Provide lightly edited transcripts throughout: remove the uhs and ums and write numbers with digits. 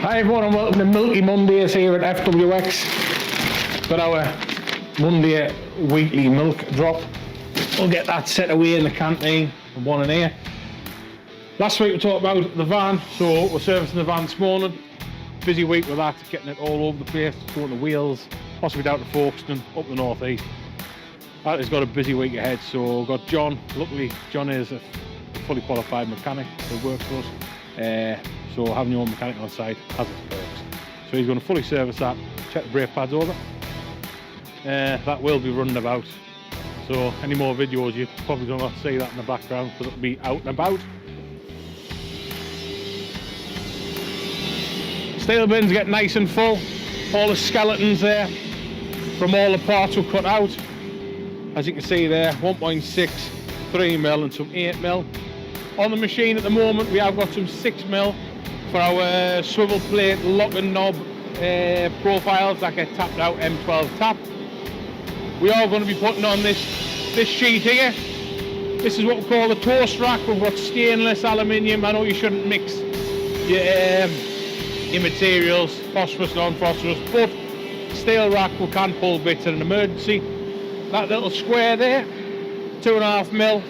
Hi everyone and welcome to Milky Mondays here at FWX. Got our Monday weekly milk drop. We'll get that set away in the canteen and one in here. Last week we talked about the van, so we're servicing the van this morning. Busy week with that, getting it all over the place, going to Wales, possibly down to Folkestone, up the northeast. That has got a busy week ahead, so we've got John. Luckily John is a fully qualified mechanic who works for us. So having your own mechanic on site has its perks. So he's going to fully service that, check the brake pads over. That will be running about. So any more videos you're probably going to see that in the background because it'll be out and about. Steel bins get nice and full. All the skeletons there from all the parts were cut out. As you can see there, 1.6, 3mm and some 8mm. On the machine at the moment we have got some 6mm for our swivel plate lock and knob profiles that get tapped out, M12 tap. We are going to be putting on this sheet here. This is what we call the toast rack. We've got stainless, aluminium. I know you shouldn't mix your materials, phosphorus, non-phosphorus, but steel rack we can pull bits in an emergency. That little square there, 2.5mm.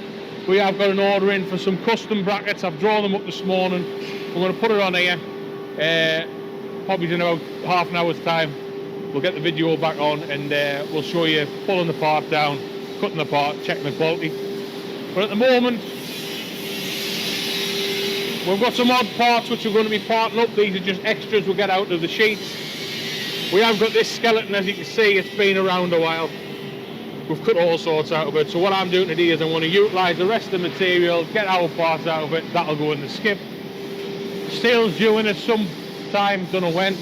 We have got an order in for some custom brackets. I've drawn them up this morning. We're going to put it on here. Probably in about half an hour's time. We'll get the video back on and we'll show you pulling the part down, cutting the part, checking the quality. But at the moment, we've got some odd parts which are going to be parting up. These are just extras we'll get out of the sheets. We have got this skeleton, as you can see, it's been around a while. We've cut all sorts out of it. So what I'm doing today is I'm going to utilise the rest of the material, get our parts out of it, that'll go in the skip. Steel's due in at some time, don't know when.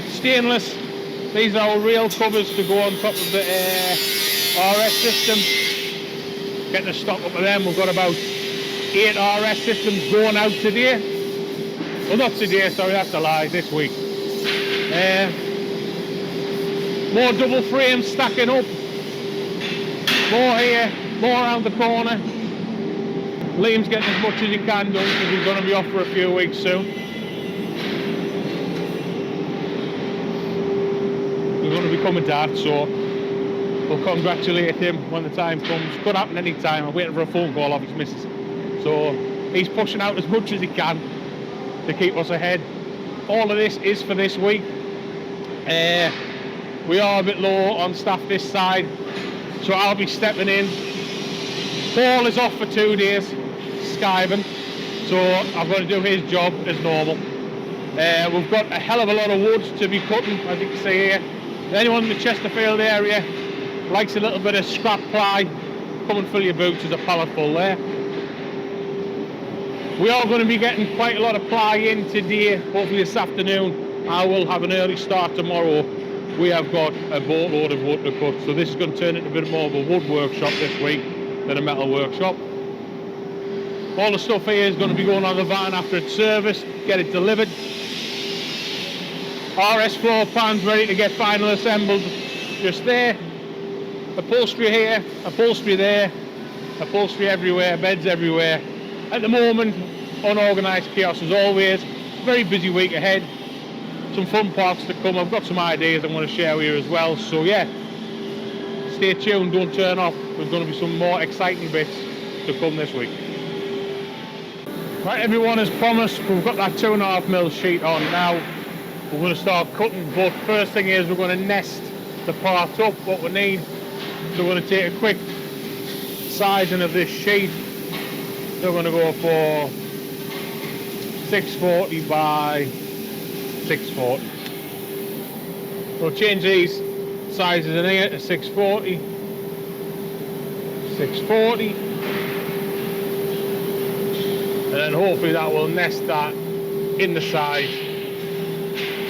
Stainless, these are our rail covers to go on top of the RS system. Getting the stock up of them, we've got about 8 RS systems going out today. Well, not today, sorry, that's a lie, this week. More double frames stacking up. More here, more around the corner. Liam's getting as much as he can done because he's going to be off for a few weeks soon. He's going to become a dad, so we'll congratulate him when the time comes. Could happen any time. I'm waiting for a phone call off his missus. So he's pushing out as much as he can to keep us ahead. All of this is for this week. We are a bit low on staff this side, so I'll be stepping in. Paul is off for 2 days, skiving, so I'm going to do his job as normal. We've got a hell of a lot of wood to be cutting, as you can see here. Anyone in the Chesterfield area likes a little bit of scrap ply, come and fill your boots, there's a pallet full there. We are going to be getting quite a lot of ply in today, hopefully this afternoon. I will have an early start tomorrow. We have got a boatload of wood to cut, so this is going to turn into a bit more of a wood workshop this week than a metal workshop. All the stuff here is going to be going on the van after it's serviced, get it delivered. RS floor pans ready to get final assembled just there. Upholstery here, upholstery there, upholstery everywhere, beds everywhere. At the moment, unorganised chaos as always. Very busy week ahead. Some fun parts to come. I've got some ideas I'm going to share with you as well. So yeah, stay tuned, don't turn off. There's going to be some more exciting bits to come this week. Right everyone, as promised, we've got that 2.5mm sheet on now. We're going to start cutting, but first thing is we're going to nest the parts up, what we need. So we're going to take a quick sizing of this sheet. So we're going to go for 640 by 640. We'll change these sizes in here to 640, 640, and then hopefully that will nest that in the side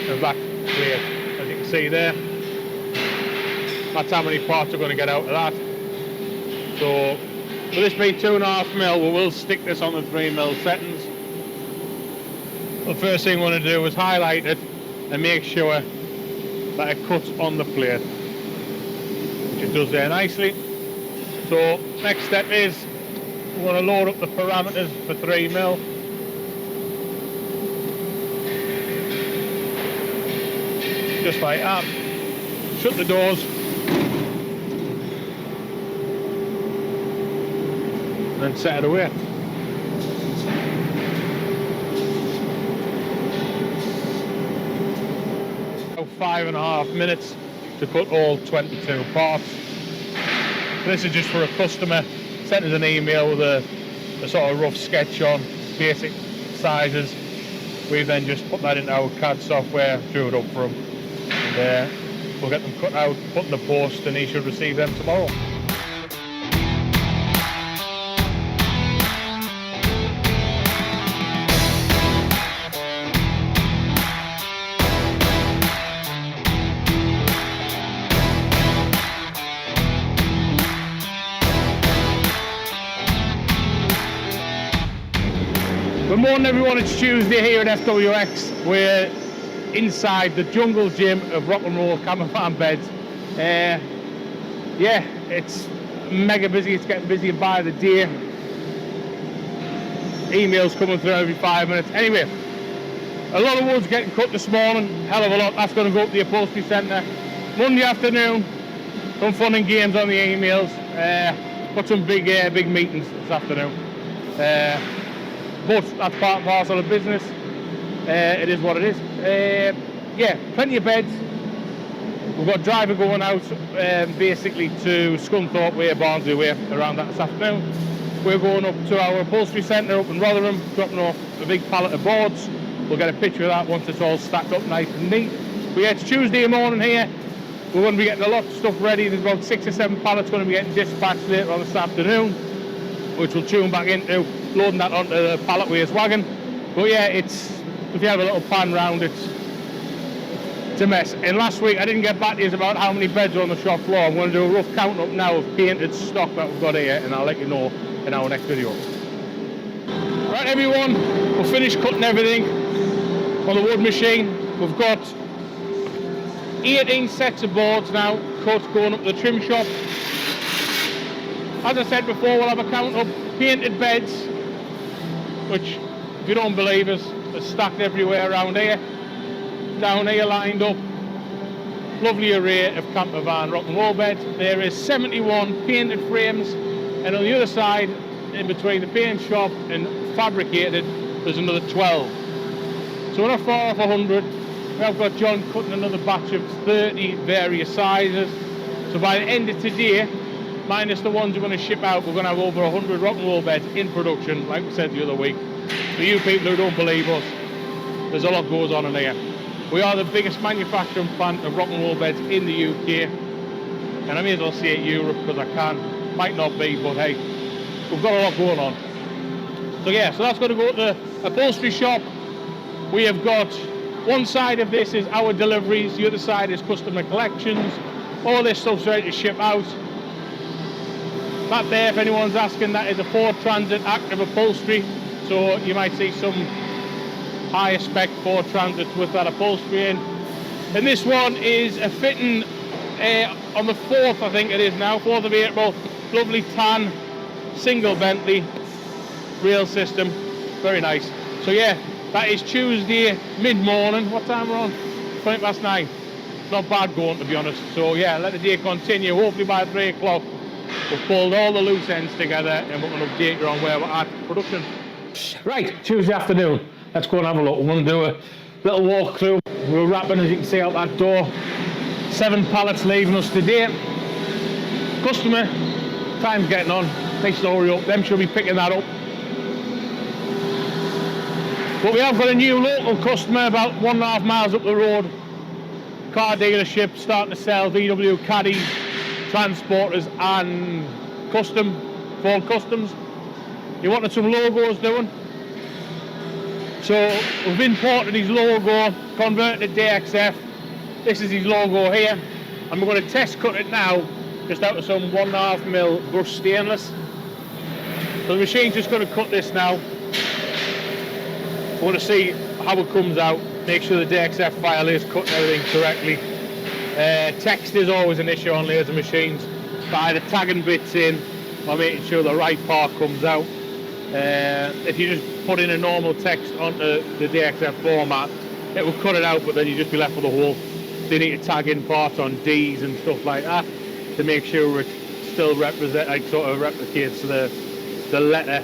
of that plate. As you can see there, that's how many parts we're going to get out of that. So with this being 2.5mm, we will stick this on the 3mm settings. The first thing we want to do is highlight it and make sure that it cuts on the plate, which it does there nicely. So next step is we're going to load up the parameters for 3mm. just like that. Shut the doors. And then set it away. About 5.5 minutes to cut all 22 parts. This is just for a customer. Sent us an email with a sort of rough sketch on basic sizes. We then just put that into our CAD software, drew it up for him, and we'll get them cut out, put in the post, and he should receive them tomorrow. Good morning everyone, it's Tuesday here at FWX. We're inside the jungle gym of rock and roll camper van beds. Yeah, it's mega busy, it's getting busier by the day. Emails coming through every 5 minutes. Anyway, a lot of wood's getting cut this morning, hell of a lot. That's going to go up to the upholstery centre. Monday afternoon, some fun and games on the emails. Got some big meetings this afternoon. But that's part and parcel of business. It is what it is. Yeah, plenty of beds. We've got a driver going out basically to Scunthorpe Way, Barnsley Way, around that this afternoon. We're going up to our upholstery centre up in Rotherham, dropping off a big pallet of boards. We'll get a picture of that once it's all stacked up nice and neat. But yeah, it's Tuesday morning here. We're going to be getting a lot of stuff ready. There's about 6 or 7 pallets going to be getting dispatched later on this afternoon, which we'll tune back into, loading that onto the palletways wagon. But yeah, if you have a little pan round, it's a mess. And last week I didn't get back to you about how many beds are on the shop floor. I'm going to do a rough count up now of painted stock that we've got here, and I'll let you know in our next video. Right everyone, we've finished cutting everything on the wood machine. We've got 18 sets of boards now cut, going up to the trim shop. As I said before, we'll have a count of painted beds, which, if you don't believe us, are stacked everywhere around here. Down here lined up, lovely array of camper van rock and roll beds. There is 71 painted frames, and on the other side, in between the paint shop and fabricated, there's another 12. So we're not far off 100. We have got John cutting another batch of 30 various sizes. So by the end of today, minus the ones we're going to ship out, we're going to have over 100 rock and roll beds in production, like we said the other week. For you people who don't believe us, there's a lot goes on in here. We are the biggest manufacturing plant of rock and roll beds in the UK, and I may as well say it Europe because I can. Might not be, but hey, we've got a lot going on. So yeah, so that's going to go to the upholstery shop. We have got one side of this is our deliveries, the other side is customer collections. All this stuff's ready to ship out. That there, if anyone's asking, that is a Ford Transit active upholstery, so you might see some higher spec Ford Transits with that upholstery in. And this one is a fitting on the 4th, I think it is now, 4th of April. Lovely tan, single Bentley rail system, very nice. So yeah, that is Tuesday mid-morning. What time we're on? 9:20. Not bad going, to be honest. So yeah, let the day continue. Hopefully by 3 o'clock we've pulled all the loose ends together and we're going to update you on where we're at production. Right, Tuesday afternoon. Let's go and have a look. We're going to do a little walk through. We're wrapping, as you can see, out that door. 7 pallets leaving us today. Customer, time's getting on. Needs to hurry up. Them should be picking that up. But we have got a new local customer about 1.5 miles up the road. Car dealership starting to sell VW caddies, transporters and Ford Customs. He wanted some logos doing. So we've imported his logo, converted to DXF. This is his logo here. And we're going to test cut it now, just out of some 1.5mm brushed stainless. So the machine's just going to cut this now. We want to see how it comes out, make sure the DXF file is cutting everything correctly. Text is always an issue on laser machines, by either tagging bits in or making sure the right part comes out. If you just put in a normal text onto the DXF format, it will cut it out, but then you just be left with a hole. they need to tag in parts on D's and stuff like that to make sure it still replicates the letter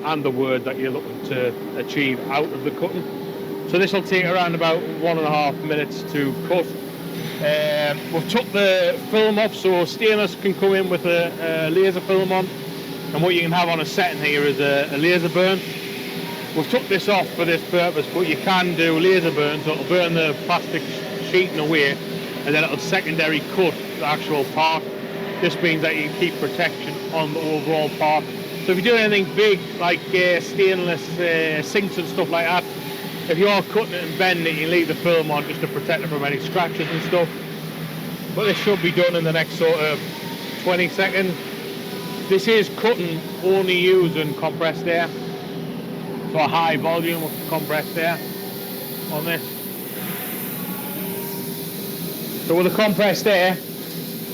and the word that you're looking to achieve out of the cutting. So this will take around about 1.5 minutes to cut. We've took the film off, so stainless can come in with a laser film on, and what you can have on a setting here is a laser burn. We've took this off for this purpose, but you can do laser burn, so it'll burn the plastic sheeting away, and then it'll secondary cut the actual part. This means that you can keep protection on the overall part. So if you're doing anything big, like stainless sinks and stuff like that, if you are cutting it and bending it, you leave the film on just to protect it from any scratches and stuff. But this should be done in the next sort of 20 seconds. This is cutting only using compressed air. So a high volume of compressed air on this. So with the compressed air,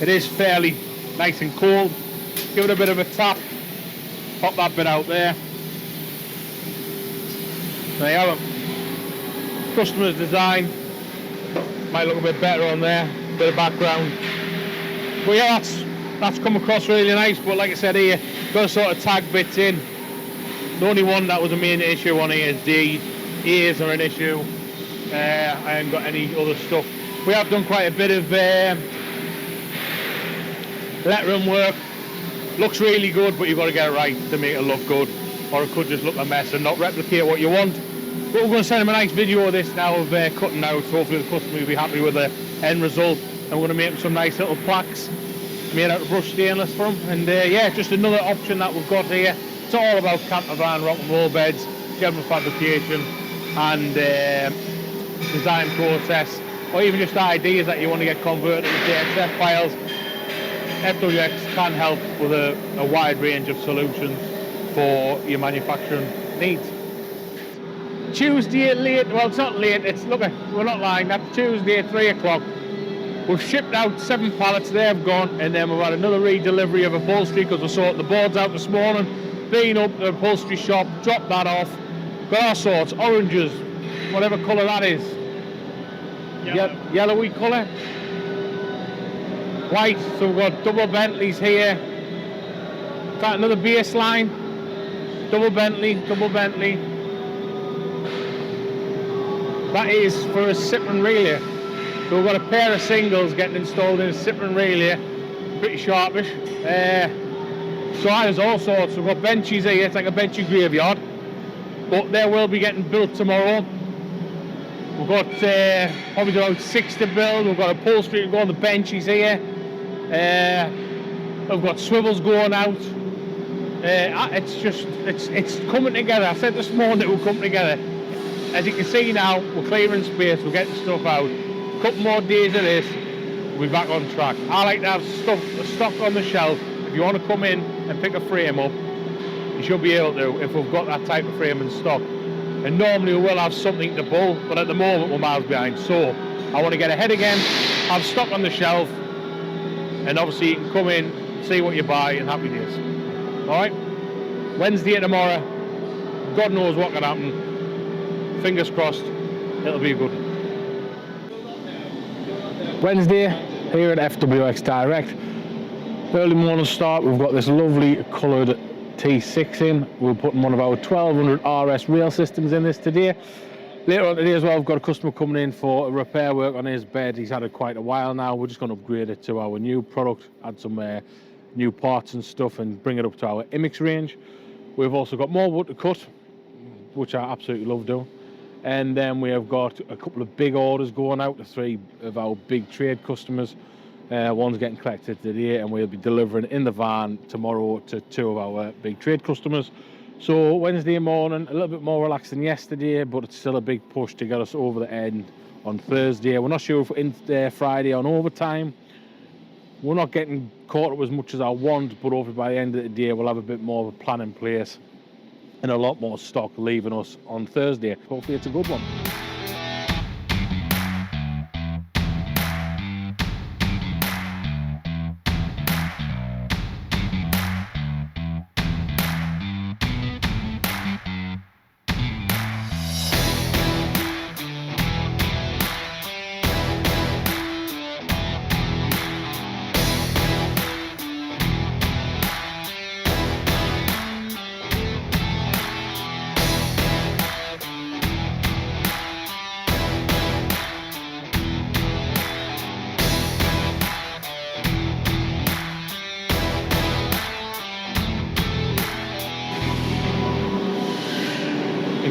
it is fairly nice and cold. Give it a bit of a tap, pop that bit out there. There you have it. Customer's design, might look a bit better on there, bit of background. But yeah, that's come across really nice. But like I said here, got to sort of tag bits in. The only one that was a main issue on here is D. Ears are an issue. I haven't got any other stuff. We have done quite a bit of lettering work. Looks really good, but you've got to get it right to make it look good, or it could just look a mess and not replicate what you want. But we're going to send them a nice video of this now of cutting out, so hopefully the customer will be happy with the end result. And we're going to make them some nice little plaques made out of brushed stainless for them. And yeah, just another option that we've got here. It's all about camper van, rock and roll beds, general fabrication and design process, or even just ideas that you want to get converted into DXF files. FWX can help with a wide range of solutions for your manufacturing needs. Tuesday late, well it's not late, we're not lying, that's Tuesday at 3 o'clock. We've shipped out 7 pallets, they've gone, and then we've had another re-delivery of upholstery because we sorted the boards out this morning. Been up the upholstery shop, dropped that off, got all sorts, oranges, whatever colour that is. Yellowy colour. White, so we've got double Bentleys here. Got another baseline, double Bentley. That is for a Sipron relay. So we've got a pair of singles getting installed in a Sipron relay, pretty sharpish. So there's all sorts. We've got benches here, it's like a benchy graveyard, but they will be getting built tomorrow. We've got probably about 6 to build. We've got upholstery to go on the benches here. We've got swivels going out. It's coming together. I said this morning it will come together. As you can see now, we're clearing space, we're getting stuff out. A couple more days of this, we'll be back on track. I like to have stock on the shelf. If you want to come in and pick a frame up, you should be able to if we've got that type of frame in stock. And normally we will have something to pull, but at the moment we're miles behind. So I want to get ahead again, have stock on the shelf, and obviously you can come in, see what you buy, and happy days. Alright? Wednesday and tomorrow, God knows what can happen. Fingers crossed, it'll be a good one. Wednesday, here at FWX Direct. Early morning start, we've got this lovely coloured T6 in. We're putting one of our 1200 RS rail systems in this today. Later on today as well, we've got a customer coming in for a repair work on his bed. He's had it quite a while now. We're just going to upgrade it to our new product, add some new parts and stuff, and bring it up to our IMIX range. We've also got more wood to cut, which I absolutely love doing. And then we have got a couple of big orders going out to 3 of our big trade customers. One's getting collected today, and we'll be delivering in the van tomorrow to 2 of our big trade customers. So Wednesday morning, a little bit more relaxed than yesterday, but it's still a big push to get us over the end on Thursday. We're not sure if we're in there Friday on overtime. We're not getting caught up as much as I want, but hopefully by the end of the day we'll have a bit more of a plan in place and a lot more stock leaving us on Thursday. Hopefully it's a good one.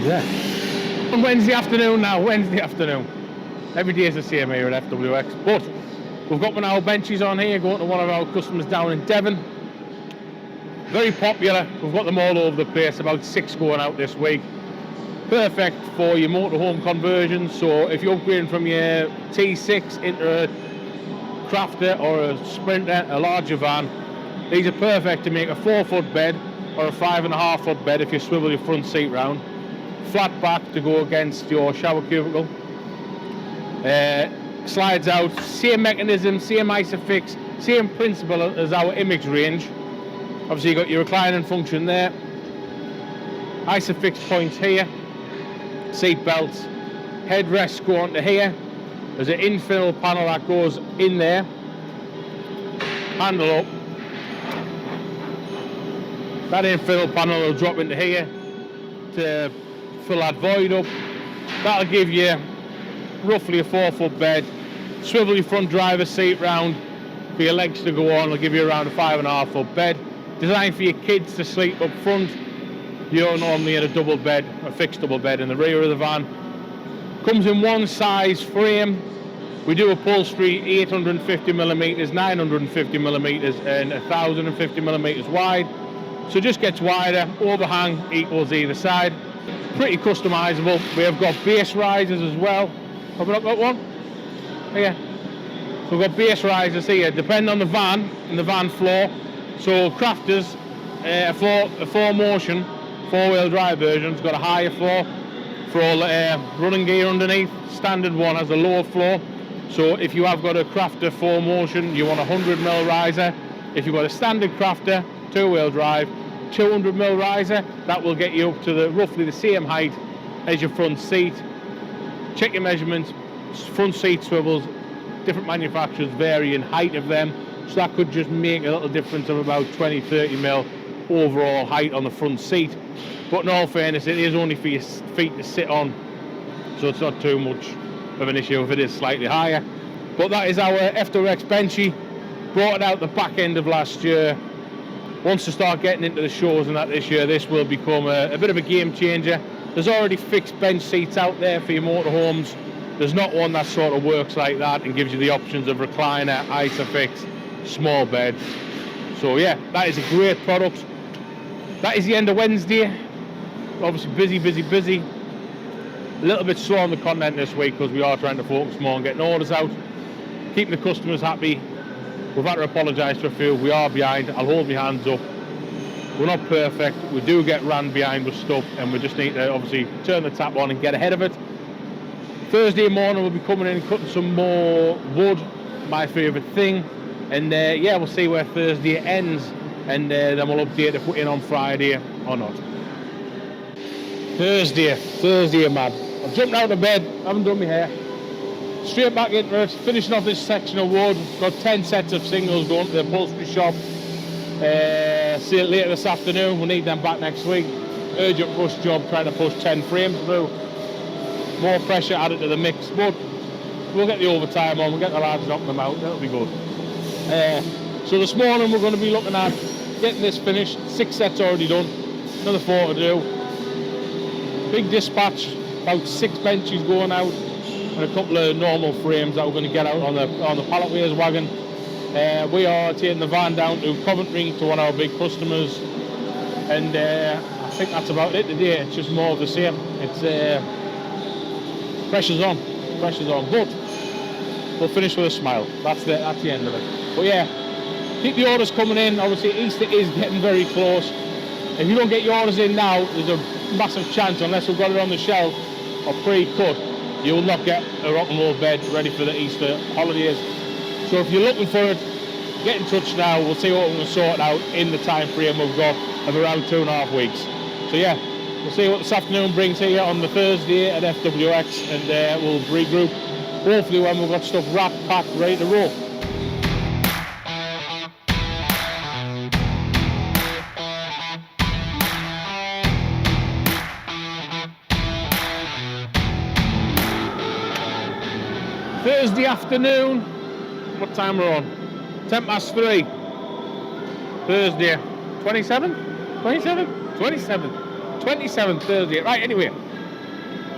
there. On Wednesday afternoon now, Wednesday afternoon. Every day is the same here at FWX, but we've got one of our benches on here going to one of our customers down in Devon. Very popular, we've got them all over the place, about 6 going out this week. Perfect for your motorhome conversions, so if you're upgrading from your T6 into a Crafter or a Sprinter, a larger van, these are perfect to make a 4-foot bed or a 5.5-foot bed if you swivel your front seat round. Flat back to go against your shower cubicle. Slides out, same mechanism, same ISOFIX, same principle as our Image range. Obviously you've got your reclining function there. ISOFIX points here. Seat belts. Headrests go onto here. There's an infill panel that goes in there. Handle up. That infill panel will drop into here to fill that void up. That'll give you roughly a 4-foot bed. Swivel your front driver's seat round for your legs to go on. It'll give you around a 5.5-foot bed. Designed for your kids to sleep up front. You're normally in a double bed, a fixed double bed in the rear of the van. Comes in one size frame. We do upholstery 850mm, 950mm and 1050mm wide. So it just gets wider, overhang equals either side. Pretty customizable. We have got base risers as well. Have we not got one? Here. So we've got base risers here, depending on the van and the van floor. So Crafters, a 4Motion, 4-wheel drive version's got a higher floor for all running gear underneath. Standard one has a lower floor. So if you have got a Crafter 4Motion, you want a 100mm riser. If you've got a standard Crafter, 2-wheel drive, 200mm riser, that will get you up to roughly the same height as your front seat. Check your measurements, front seat swivels, different manufacturers vary in height of them, so that could just make a little difference of about 20-30mm overall height on the front seat. But in all fairness, it is only for your feet to sit on, so it's not too much of an issue if it is slightly higher. But that is our FWX Benchy. Brought it out the back end of last year. Once to start getting into the shows and that this year, this will become a bit of a game changer. There's already fixed bench seats out there for your motorhomes. There's not one that sort of works like that and gives you the options of recliner, ISOFIX, small bed. So yeah, that is a great product. That is the end of Wednesday. Obviously busy. A little bit slow on the content this week because we are trying to focus more on getting orders out, keeping the customers happy. We've had to apologise to a few. We are behind. I'll hold my hands up. We're not perfect. We do get ran behind with stuff, and we just need to obviously turn the tap on and get ahead of it. Thursday morning we'll be coming in and cutting some more wood, my favourite thing. And yeah, we'll see where Thursday ends, and then we'll update if we're in on Friday or not. Thursday, man. I've jumped out of bed, haven't done my hair. Straight back into it, finishing off this section of wood. Got 10 sets of singles going to the upholstery shop. See it later this afternoon, we'll need them back next week. Urgent rush job, trying to push 10 frames through. More pressure added to the mix, but we'll get the overtime on, we'll get the lads knocking them out, that'll be good. So this morning we're going to be looking at getting this finished. 6 sets already done, another 4 to do. Big dispatch, about 6 benches going out and a couple of normal frames that we're going to get out on the pallet weighers wagon. We are taking the van down to Coventry to one of our big customers, and I think that's about it today. It's just more of the same. It's pressure's on, but we'll finish with a smile. That's the end of it. But yeah, keep the orders coming in. Obviously Easter is getting very close. If you don't get your orders in now, there's a massive chance, unless we've got it on the shelf or pre-cut, you will not get a rock and roll bed ready for the Easter holidays. So if you're looking for it, get in touch now. We'll see what we're going to sort out in the time frame we've got of around 2.5 weeks. So yeah, we'll see what this afternoon brings here on the Thursday at FWX, and we'll regroup hopefully when we've got stuff wrapped, packed, ready to roll. Thursday afternoon, what time we're on? 3:10. Thursday, 27th Thursday. Right, anyway,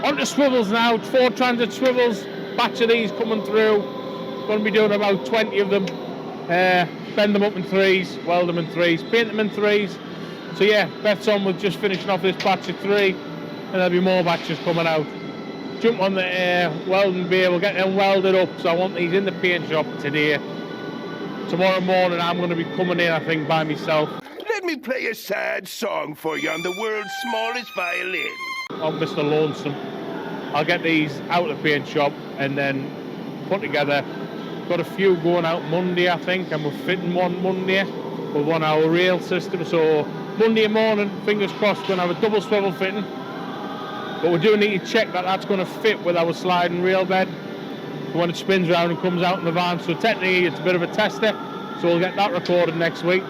onto swivels now, 4 transit swivels, batch of these coming through. Going to be doing about 20 of them. Bend them up in 3s, weld them in 3s, paint them in 3s. So yeah, bets on with just finishing off this batch of 3, and there'll be more batches coming out. Jump on the welding bay, we'll get them welded up. So I want these in the paint shop today. Tomorrow morning I'm going to be coming in, I think, by myself. Let me play a sad song for you on the world's smallest violin. On Mr. Lonesome. I'll get these out of the paint shop and then put together. Got a few going out Monday, I think, and we're fitting one Monday with one of our rail system. So Monday morning, fingers crossed, we're going to have a double swivel fitting. But we do need to check that that's going to fit with our sliding rail bed when it spins around and comes out in the van. So technically it's a bit of a tester, so we'll get that recorded next week.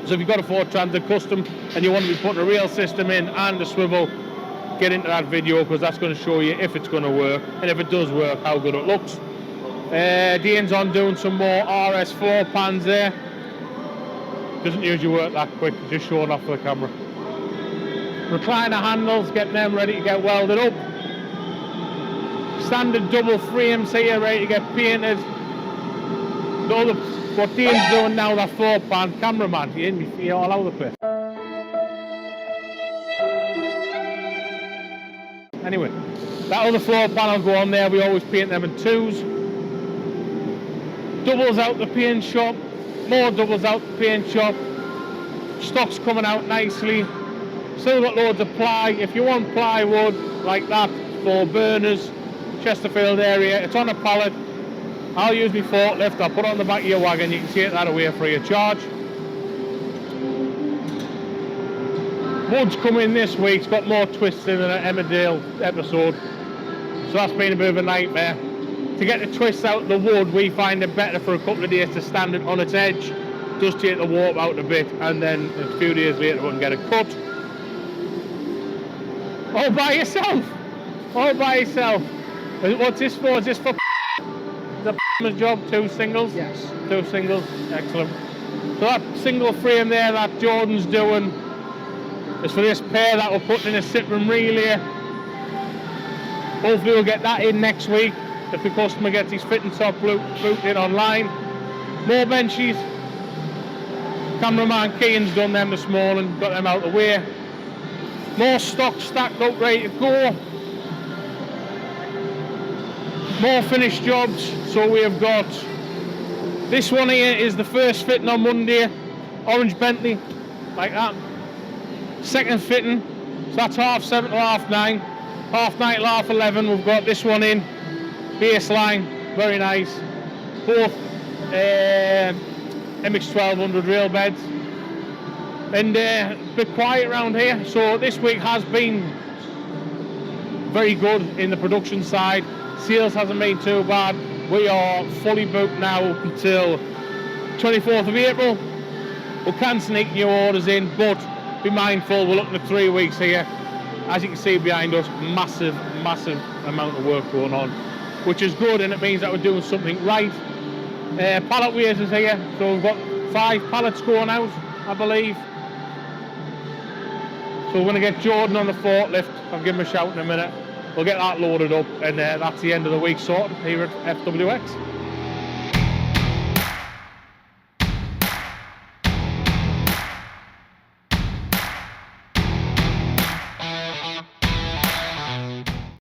So if you've got a 4 Transit Custom and you want to be putting a rail system in and a swivel, get into that video, because that's going to show you if it's going to work, and if it does work, how good it looks. Dean's on doing some more RS floor pans there. Doesn't usually work that quick, just showing off for the camera. Recliner handles, getting them ready to get welded up. Standard double frames here, ready to get painted. What Dean's doing now, that floor pan, cameraman, you're all over the place. Anyway, that other floor pan will go on there, we always paint them in 2s. Doubles out the paint shop, more doubles out the paint shop. Stock's coming out nicely. Still got loads of ply. If you want plywood like that for burners, Chesterfield area, it's on a pallet. I'll use my forklift, I'll put it on the back of your wagon, you can take that away free of charge. Wood's coming this week, it's got more twists in than an Emmerdale episode. So that's been a bit of a nightmare. To get the twists out of the wood, we find it better for a couple of days to stand it on its edge. Just take the warp out a bit, and then a few days later we can get it cut. All by yourself! All by yourself! What's this for? Is this for the job? 2 singles? Yes. 2 singles, excellent. So that single frame there that Jordan's doing is for this pair that we're putting in a sit room relay. Hopefully we'll get that in next week if the customer gets his fitting top booked in online. More benches. Cameraman Keane's done them this morning, got them out of the way. More stock stacked up, ready to go. More finished jobs. So we have got this one here is the first fitting on Monday, orange Bentley, like that. Second fitting, so that's 7:30 to 9:30. 9:30 to 11:30 we've got this one in. Baseline, very nice. Both MX1200 rail beds. And a bit quiet around here, so this week has been very good in the production side. Sales hasn't been too bad. We are fully booked now until 24th of April. We can sneak new orders in, but be mindful, we're looking at 3 weeks here. As you can see behind us, massive amount of work going on, which is good, and it means that we're doing something right. Pallet weighs is here, so we've got 5 pallets going out, I believe. So we're going to get Jordan on the forklift. I'll give him a shout in a minute. We'll get that loaded up, and that's the end of the week sorted here at FWX.